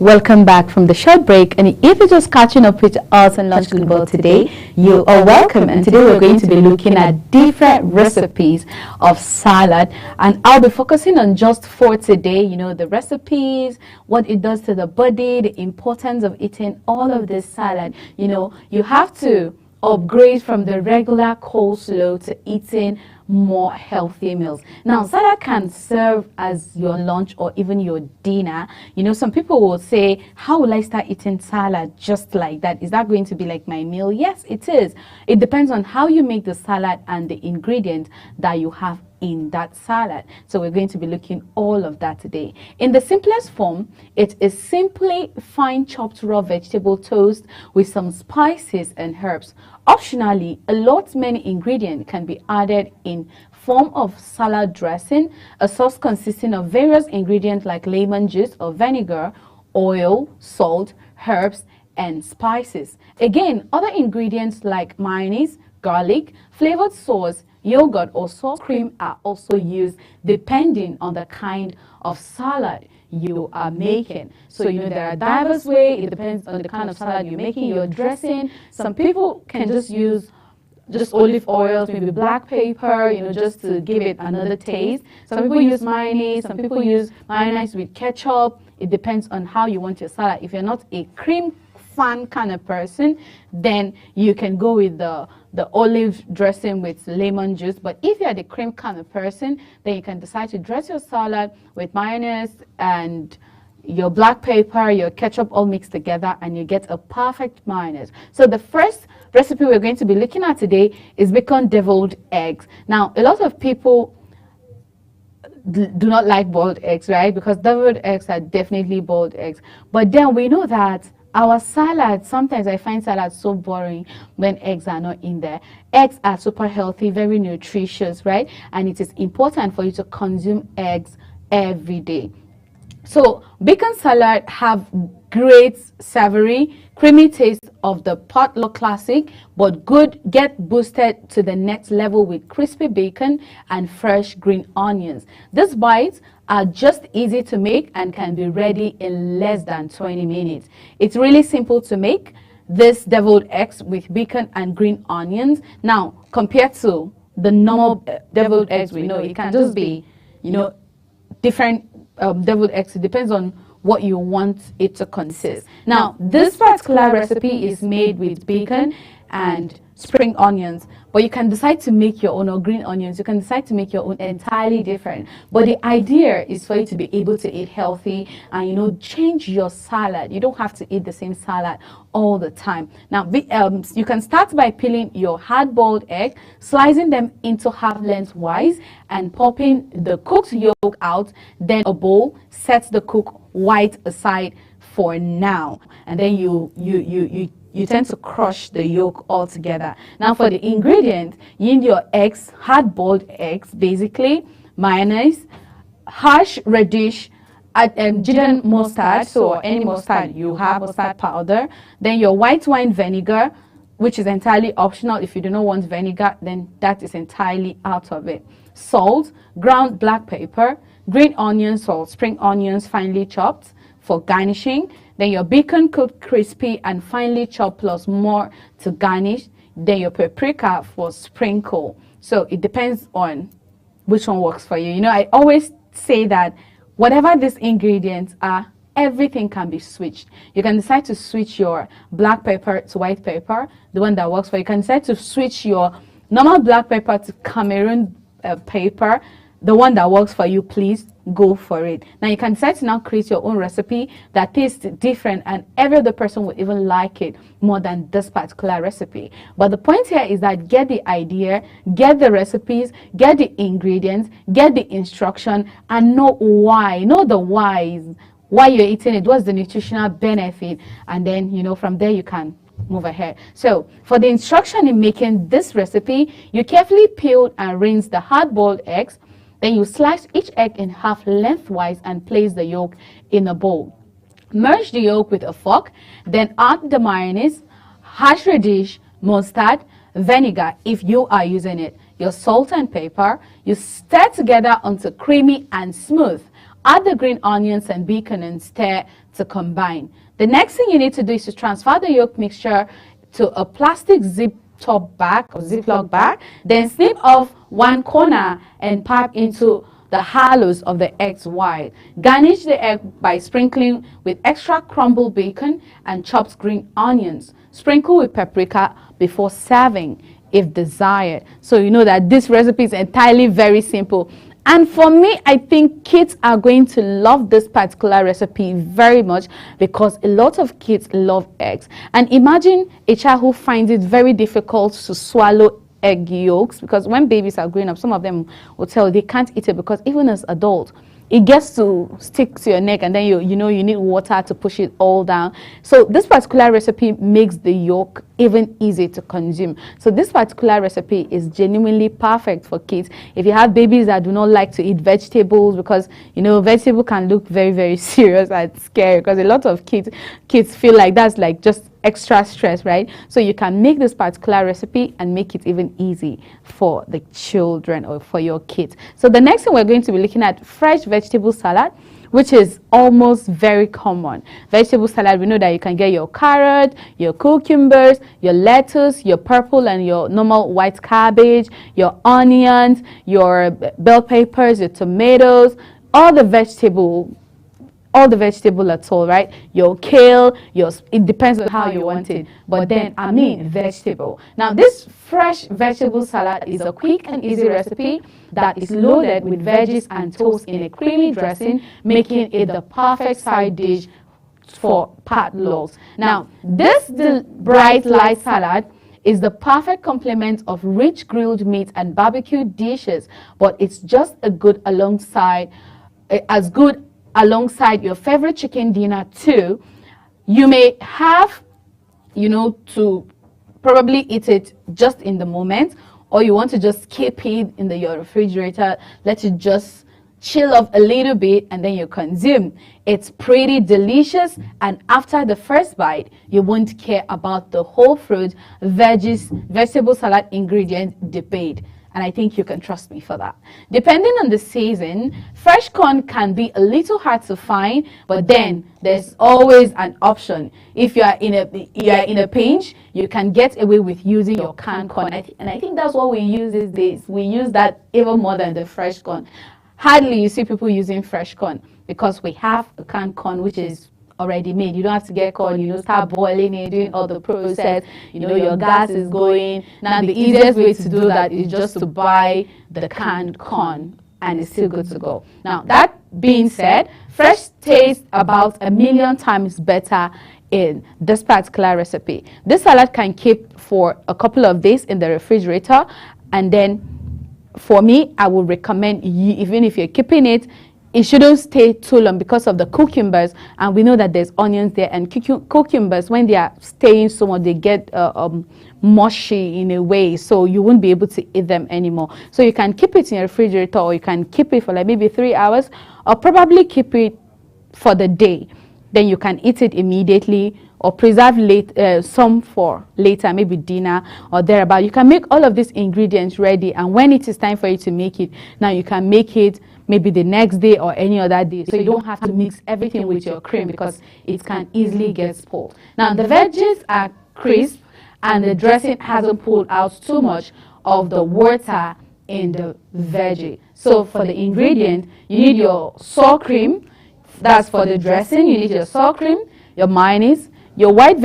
Welcome back from the short break, and if you're just catching up with us on Lunch Global today, you are welcome. And today we're going to be looking at different recipes of salad, and I'll be focusing on just 4 today. You know, the recipes, what it does to the body, the importance of eating all of this salad. You know, you have to upgrade from the regular coleslaw to eating more healthy meals. Now, salad can serve as your lunch or even your dinner. You know, some people will say, how will I start eating salad just like that? Is that going to be like my meal? Yes, it is. It depends on how you make the salad and the ingredients that you have in that salad. So we're going to be looking all of that today. In the simplest form, it is simply fine chopped raw vegetable toast with some spices and herbs. Optionally, many ingredients can be added in form of salad dressing, a sauce consisting of various ingredients like lemon juice or vinegar, oil, salt, herbs, and spices. Again, other ingredients like mayonnaise, garlic, flavored sauce, yogurt, or sour cream are also used depending on the kind of salad you are making. So, you know, there are diverse ways. It depends on the kind of salad you're making, your dressing. Some people can just use olive oils, maybe black pepper, you know, just to give it another taste. Some people use mayonnaise. Some people use mayonnaise with ketchup. It depends on how you want your salad. If you're not a cream fan kind of person, then you can go with the olive dressing with lemon juice. But if you're the cream kind of person, then you can decide to dress your salad with mayonnaise and your black pepper, your ketchup all mixed together, and you get a perfect mayonnaise. So the first recipe we're going to be looking at today is bacon deviled eggs. Now, a lot of people do not like boiled eggs, right? Because deviled eggs are definitely boiled eggs. But then we know that our salad, sometimes I find salad so boring when eggs are not in there. Eggs are super healthy, very nutritious, right? And it is important for you to consume eggs every day. So bacon salad have great savory, creamy taste of the potluck classic, but get boosted to the next level with crispy bacon and fresh green onions. These bites are just easy to make and can be ready in less than 20 minutes. It's really simple to make this deviled eggs with bacon and green onions. Now, compared to the normal deviled eggs we know, it can just be, you know, different deviled eggs. It depends on what you want it to consist. Now, this particular recipe is made with bacon and spring onions, but you can decide to make your own, or green onions. You can decide to make your own entirely different. But the idea is for you to be able to eat healthy and, you know, change your salad. You don't have to eat the same salad all the time. Now, you can start by peeling your hard-boiled egg, slicing them into half lengthwise, and popping the cooked yolk out. Then a bowl, set the cooked white aside for now, and then you tend to crush the yolk all together. Now for the ingredient, you need your eggs, hard-boiled eggs, basically, mayonnaise, harsh radish, Dijon mustard, so any mustard you have, mustard powder, then your white wine vinegar, which is entirely optional. If you do not want vinegar, then that is entirely out of it. Salt, ground black pepper, green onions or spring onions finely chopped for garnishing. Then your bacon cooked crispy and finely chopped plus more to garnish. Then your paprika for sprinkle. So it depends on which one works for you. You know, I always say that whatever these ingredients are, everything can be switched. You can decide to switch your black pepper to white pepper, the one that works for you. You can decide to switch your normal black pepper to Cameroon pepper, the one that works for you. Please go for it. Now you can decide to now create your own recipe that tastes different, and every other person will even like it more than this particular recipe. But the point here is that get the idea, get the recipes, get the ingredients, get the instruction, and know why. Know the whys, why you're eating it, what's the nutritional benefit, and then, you know, from there you can move ahead. So for the instruction in making this recipe, you carefully peel and rinse the hard-boiled eggs. Then you slice each egg in half lengthwise and place the yolk in a bowl. Merge the yolk with a fork, then add the mayonnaise, harsh radish, mustard, vinegar if you are using it, your salt and pepper. You stir together until creamy and smooth. Add the green onions and bacon and stir to combine. The next thing you need to do is to transfer the yolk mixture to a plastic zip top bag or Ziploc bag, then snip off one corner and pipe into the hollows of the egg's white. Garnish the egg by sprinkling with extra crumbled bacon and chopped green onions. Sprinkle with paprika before serving if desired. So you know that this recipe is entirely very simple. And for me, I think kids are going to love this particular recipe very much because a lot of kids love eggs. And imagine a child who finds it very difficult to swallow egg yolks, because when babies are growing up, some of them will tell you they can't eat it because even as adults, it gets to stick to your neck, and then you know you need water to push it all down. So this particular recipe makes the yolk even easy to consume. So this particular recipe is genuinely perfect for kids. If you have babies that do not like to eat vegetables, because you know vegetable can look very, very serious and scary, because a lot of kids feel like that's like just extra stress, right? So you can make this particular recipe and make it even easy for the children or for your kids. So the next thing we're going to be looking at, fresh vegetable salad, which is almost very common. Vegetable salad, we know that you can get your carrot, your cucumbers, your lettuce, your purple and your normal white cabbage, your onions, your bell peppers, your tomatoes, all the vegetable at all, right? Your kale, it depends on how you want it, but then I mean vegetable. Now this fresh vegetable salad is a quick and easy recipe that is loaded with veggies and toast in a creamy dressing, making it the perfect side dish for potlucks. Now this bright light salad is the perfect complement of rich grilled meat and barbecue dishes, but it's just as good alongside your favorite chicken dinner too. You may have, to probably eat it just in the moment, or you want to just keep it in your refrigerator, let it just chill off a little bit, and then you consume. It's pretty delicious, and after the first bite, you won't care about the whole fruit, vegetable salad ingredient debate. And I think you can trust me for that. Depending on the season, fresh corn can be a little hard to find, but then there's always an option. If you are in a pinch, you can get away with using your canned corn. And I think that's what we use these days. We use that even more than the fresh corn. Hardly you see people using fresh corn because we have a canned corn which is already made. You don't have to get corn, start boiling it, doing all the process, your gas is going. Now the easiest way to do that is just to buy the canned corn and it's still good to go. Now that being said, fresh tastes about 1,000,000 times better in this particular recipe. This salad can keep for a couple of days in the refrigerator, and then for me, I would recommend, even if you're keeping it, it shouldn't stay too long because of the cucumbers, and we know that there's onions there, and cucumbers, when they are staying so much, they get mushy in a way, so you won't be able to eat them anymore. So you can keep it in your refrigerator, or you can keep it for like maybe 3 hours, or probably keep it for the day. Then you can eat it immediately, or preserve some for later, maybe dinner or thereabout. You can make all of these ingredients ready, and when it is time for you to make it, now you can make it maybe the next day or any other day, so you don't have to mix everything with your cream because it can easily get spoiled. Now the veggies are crisp and the dressing hasn't pulled out too much of the water in the veggie. So for the ingredient, you need your sour cream. That's for the dressing. You need your sour cream, your mayonnaise, your white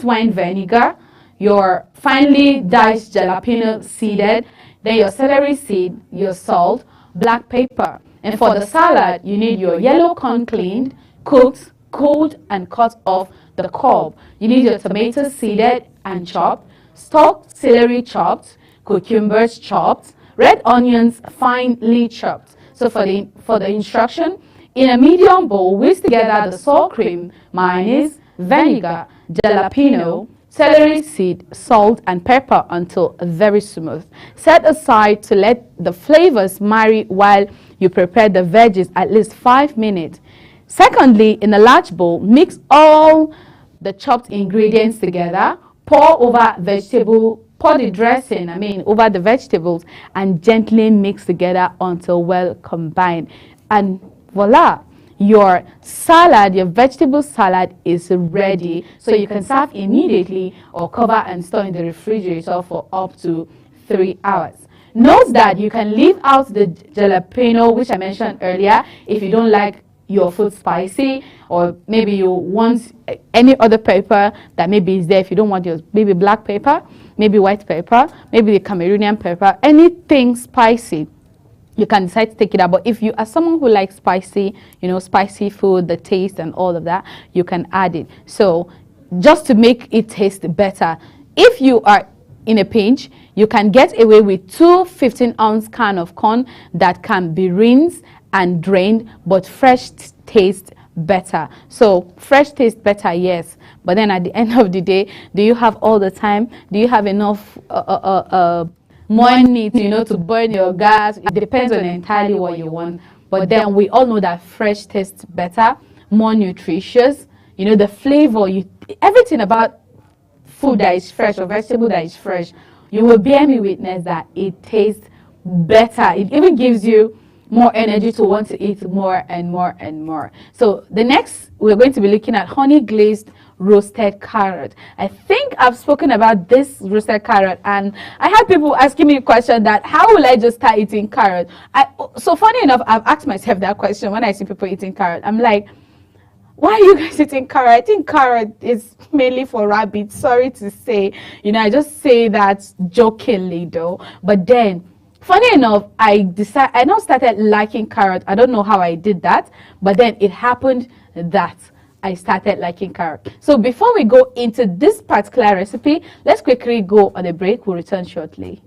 wine vinegar, your finely diced jalapeno seeded, then your celery seed, your salt, black pepper. And for the salad, you need your yellow corn cleaned, cooked, cooled, and cut off the cob. You need your tomatoes seeded and chopped, stalked celery chopped, cucumbers chopped, red onions finely chopped. So for the instruction, in a medium bowl, whisk together the sour cream, mayonnaise, vinegar, jalapeno, celery seed, salt, and pepper until very smooth. Set aside to let the flavors marry while you prepare the veggies at least 5 minutes. Secondly, in a large bowl, mix all the chopped ingredients together, pour the dressing over the vegetables, and gently mix together until well combined. and voila, your salad, your vegetable salad is ready. So you can serve immediately or cover and store in the refrigerator for up to 3 hours. Note that you can leave out the jalapeno, which I mentioned earlier, if you don't like your food spicy, or maybe you want any other pepper that maybe is there. If you don't want your maybe black pepper, maybe white pepper, maybe the Cameroonian pepper, anything spicy, you can decide to take it out. But if you are someone who likes spicy, spicy food, the taste and all of that, you can add it. So just to make it taste better, if you are in a pinch, you can get away with 2 15-ounce can of corn that can be rinsed and drained, but fresh tastes better. So fresh tastes better, yes, but then at the end of the day, do you have all the time? Do you have enough money to burn your gas? It depends on entirely what you want, but then we all know that fresh tastes better, more nutritious. The flavor, everything about food that is fresh or vegetable that is fresh, you will bear me witness that it tastes better. It even gives you more energy to want to eat more and more and more. So the next, we're going to be looking at honey glazed roasted carrot. I think I've spoken about this roasted carrot, and I had people asking me a question that how will I just start eating carrot? So funny enough, I've asked myself that question when I see people eating carrot. I'm like, why are you guys eating carrot? I think carrot is mainly for rabbits. Sorry to say, I just say that jokingly though. But then, funny enough, I now started liking carrot. I don't know how I did that, but then it happened that I started liking carrot. So before we go into this particular recipe, let's quickly go on a break. We'll return shortly.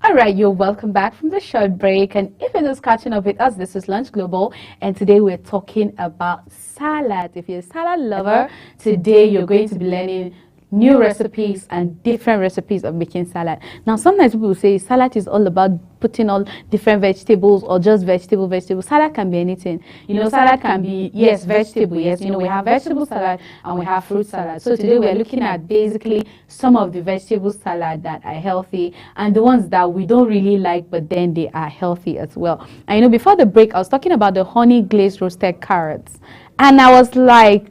All right, you're welcome back from the short break. And if you're just catching up with us, this is Lunch Global. And today we're talking about salad. If you're a salad lover, today you're going to be learning new recipes and different recipes of making salad. Now, sometimes people say salad is all about putting all different vegetables or just vegetable. Salad can be anything. Salad can be, yes, vegetable. Yes, we have vegetable salad and we have fruit salad. So today we're looking at basically some of the vegetable salad that are healthy and the ones that we don't really like, but then they are healthy as well. And before the break, I was talking about the honey glazed roasted carrots. And I was like,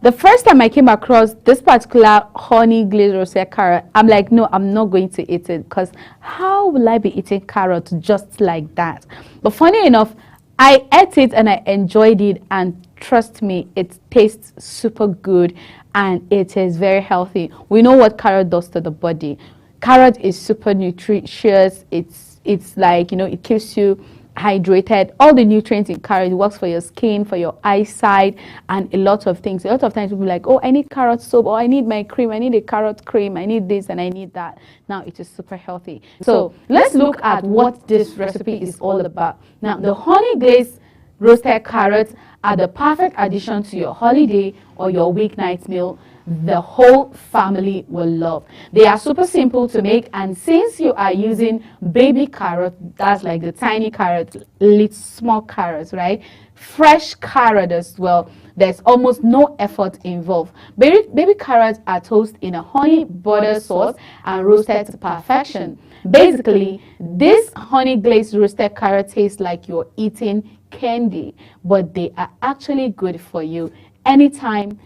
the first time I came across this particular honey glazed roasted carrot, I'm like, no, I'm not going to eat it, because how will I be eating carrot just like that? But funny enough, I ate it and I enjoyed it, and trust me, it tastes super good and it is very healthy. We know what carrot does to the body. Carrot is super nutritious. It's like, it keeps you hydrated. All the nutrients in carrot, it works for your skin, for your eyesight, and a lot of things. A lot of times people are like, oh, I need carrot soap, or I need my cream, I need a carrot cream, I need this and I need that. Now it is super healthy. So let's look at what this recipe is all about. Now, the honey glazed roasted carrots are the perfect addition to your holiday or your weeknight meal. The whole family will love. They are super simple to make, and since you are using baby carrot, that's like the tiny carrot, little small carrots, right? Fresh carrot as well. There's almost no effort involved. Baby carrots are toasted in a honey butter sauce and roasted to perfection. Basically, this honey glazed roasted carrot tastes like you're eating candy, but they are actually good for you anytime,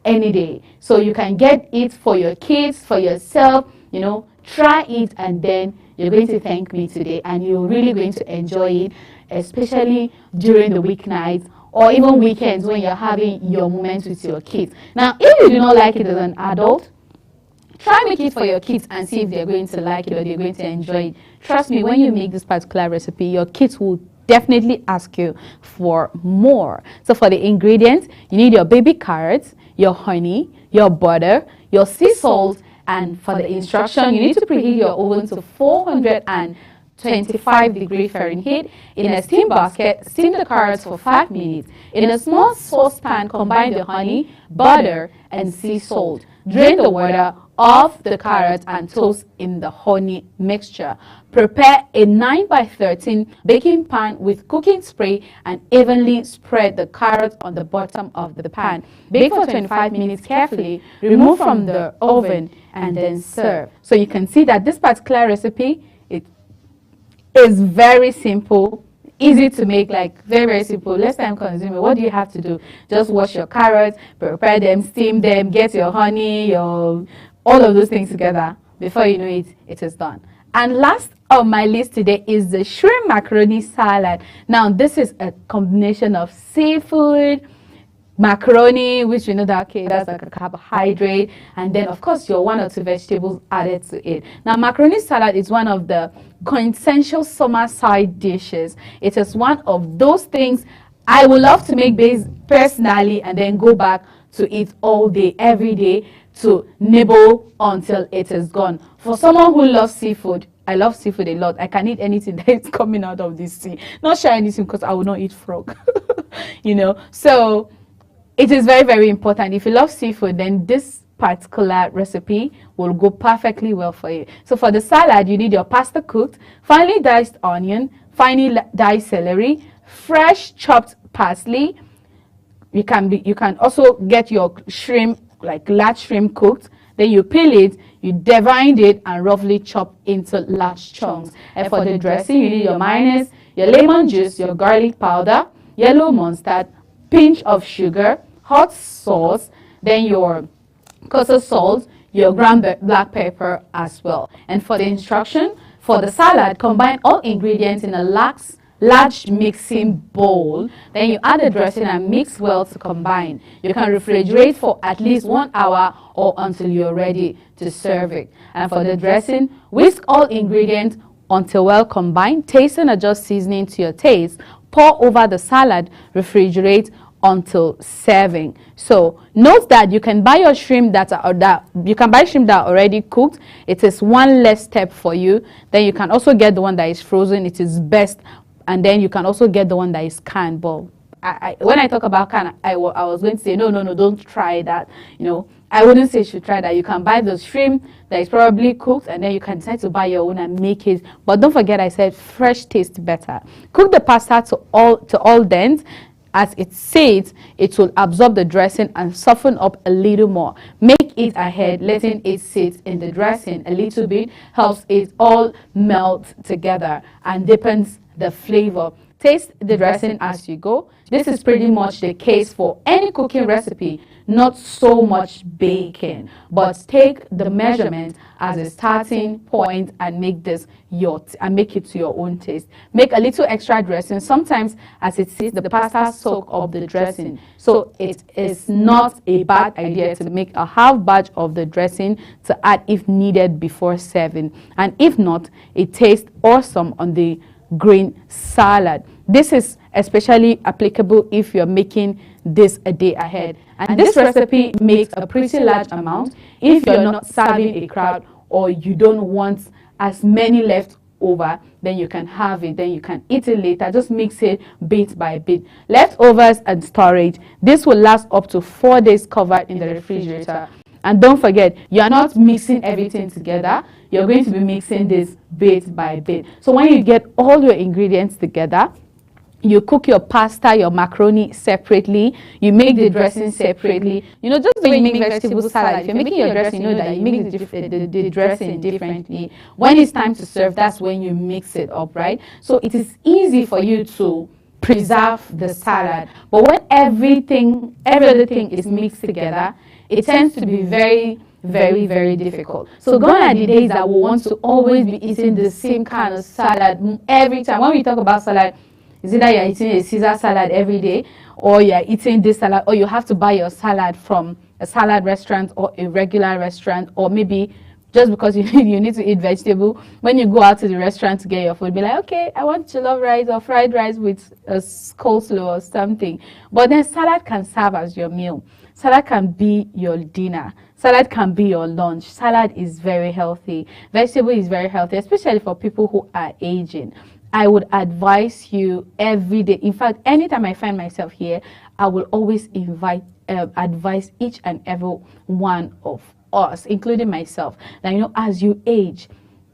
any day. So you can get it for your kids, for yourself, You know, try it and then you're going to thank me today, and you're really going to enjoy it, especially during the weeknights or even weekends when you're having your moments with your kids. Now, if you do not like it as an adult, try make it for your kids and see if they're going to like it or they're going to enjoy it. Trust me, when you make this particular recipe, your kids will definitely ask you for more. So for the ingredients, you need your baby carrots, your honey, your butter, your sea salt, and for the instruction, you need to preheat your oven to 425 degrees Fahrenheit. In a steam basket, steam the carrots for 5 minutes. In a small saucepan, combine the honey, butter, and sea salt. Drain the water off the carrots and toast in the honey mixture. Prepare a 9 by 13 baking pan with cooking spray and evenly spread the carrots on the bottom of the pan. Bake for 25 minutes carefully, remove from the oven, and then serve. So you can see that this particular recipe, it is very simple, easy to make, like very simple, less time consuming. What do you have to do? Just wash your carrots, prepare them, steam them, get your honey, your all of those things together. Before you know it, it is done. And last on my list today is the shrimp macaroni salad. Now this is a combination of seafood, macaroni, which we know that, okay, that's like a carbohydrate, and then of course your 1 or 2 vegetables added to it. Now macaroni salad is one of the quintessential summer side dishes. It is one of those things I would love to make base personally and then go back to eat all day, every day, to nibble until it is gone. For someone who loves seafood, I love seafood a lot. I can eat anything that is coming out of the sea. Not sure anything because I will not eat frog. You know, so it is very, very important. If you love seafood, then this particular recipe will go perfectly well for you. So for the salad, you need your pasta cooked, finely diced onion, finely diced celery, fresh chopped parsley. You can also get your shrimp, like large shrimp cooked. Then you peel it, you devine it, and roughly chop into large chunks. And for the dressing, you need your mayonnaise, your lemon juice, your garlic powder, yellow mustard, pinch of sugar, hot sauce, then your kosher salt, your ground black pepper as well. And for the instruction, for the salad, combine all ingredients in a large mixing bowl. Then you add the dressing and mix well to combine. You can refrigerate for at least 1 hour or until you're ready to serve it. And for the dressing, whisk all ingredients until well combined. Taste and adjust seasoning to your taste. Pour over the salad, refrigerate until serving. So note that you can buy your shrimp that are already cooked. It is one less step for you. Then you can also get the one that is frozen. It is best. And then you can also get the one that is canned. But when I talk about canned, I was going to say no, don't try that. You know, I wouldn't say you should try that. You can buy the shrimp that is probably cooked, and then you can decide to buy your own and make it. But don't forget, I said fresh tastes better. Cook the pasta to all dents. As it sits, it will absorb the dressing and soften up a little more. Make it ahead, letting it sit in the dressing a little bit helps it all melt together and deepens the flavor. Taste the dressing as you go. This is pretty much the case for any cooking recipe, not so much baking, but take the measurement as a starting point and make this make it to your own taste. Make a little extra dressing. Sometimes as it sits, the pasta soak up the dressing, so it is not a bad idea to make a half batch of the dressing to add if needed before serving, and if not, it tastes awesome on the green salad. This is especially applicable if you're making this a day ahead, and this recipe makes a pretty large amount if you're not serving a crowd or you don't want as many left over. Then you can have it, then you can eat it later. Just mix it bit by bit. Leftovers and storage, this will last up to 4 days covered in the refrigerator. And don't forget, you're not mixing everything together. You're going to be mixing this bit by bit. So when you get all your ingredients together, you cook your pasta, your macaroni separately. You make the dressing separately. You know, just the way you make vegetable salad, if you're making your dressing, you know that you make the dressing differently. When it's time to serve, that's when you mix it up, right? So it is easy for you to preserve the salad. But when every other thing is mixed together, it tends to be very very, very difficult. So gone are the days that we want to always be eating the same kind of salad every time. When we talk about salad, is either you're eating a Caesar salad every day, or you're eating this salad, or you have to buy your salad from a salad restaurant or a regular restaurant, or maybe just because you need to eat vegetable. When you go out to the restaurant to get your food, be like, okay, I want jollof rice or fried rice with a coleslaw or something. But then salad can serve as your meal. Salad can be your dinner. Salad can be your lunch. Salad is very healthy. Vegetable is very healthy, especially for people who are aging. I would advise you every day. In fact, anytime I find myself here, I will always advise each and every one of us, including myself, that, you know, as you age,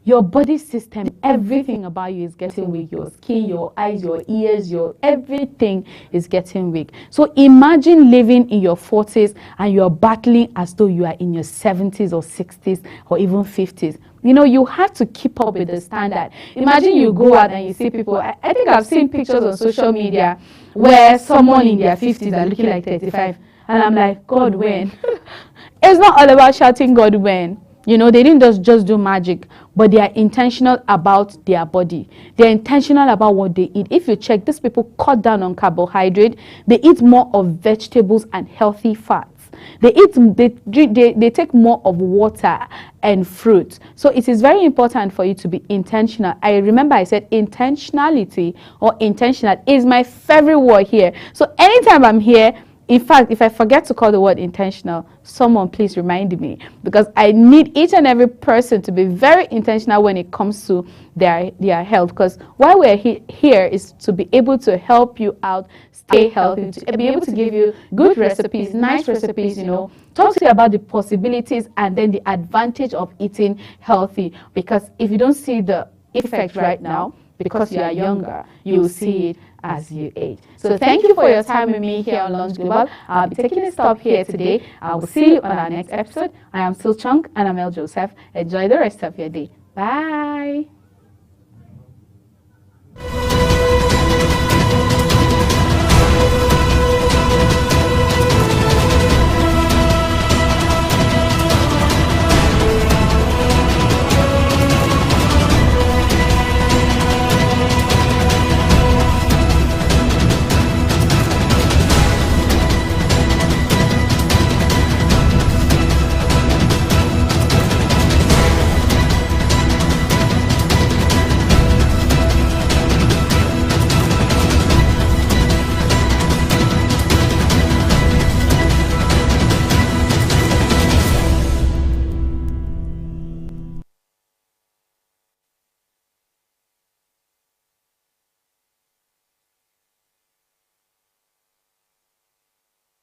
your body system, everything about you is getting weak. Your skin, your eyes, your ears, your everything is getting weak. So imagine living in your 40s and you're battling as though you are in your 70s or 60s or even 50s. You know, you have to keep up with the standard. Imagine you go out and you see people. I think I've seen pictures on social media where someone in their 50s are looking like 35. And I'm like, God, when? It's not all about shouting God when. You know, they didn't just do magic, but they are intentional about their body. They're intentional about what they eat. If you check, these people cut down on carbohydrate. They eat more of vegetables and healthy fats. They take more of water and fruit. So it is very important for you to be intentional. I remember I said intentionality or intentional is my favorite word here. So anytime I'm here, in fact, if I forget to call the word intentional, someone please remind me, because I need each and every person to be very intentional when it comes to their health. Because why we're here is to be able to help you out, stay healthy, to be able to give you good recipes, nice recipes, you know, talk to you about the possibilities and then the advantage of eating healthy. Because if you don't see the effect right now, because you are younger, you will see it as you age. So thank you for your time with me here on Lunch Global. I'll be taking a stop here today. I will see you on our next episode. I am Sil Chung and I'm El Joseph. Enjoy the rest of your day. Bye.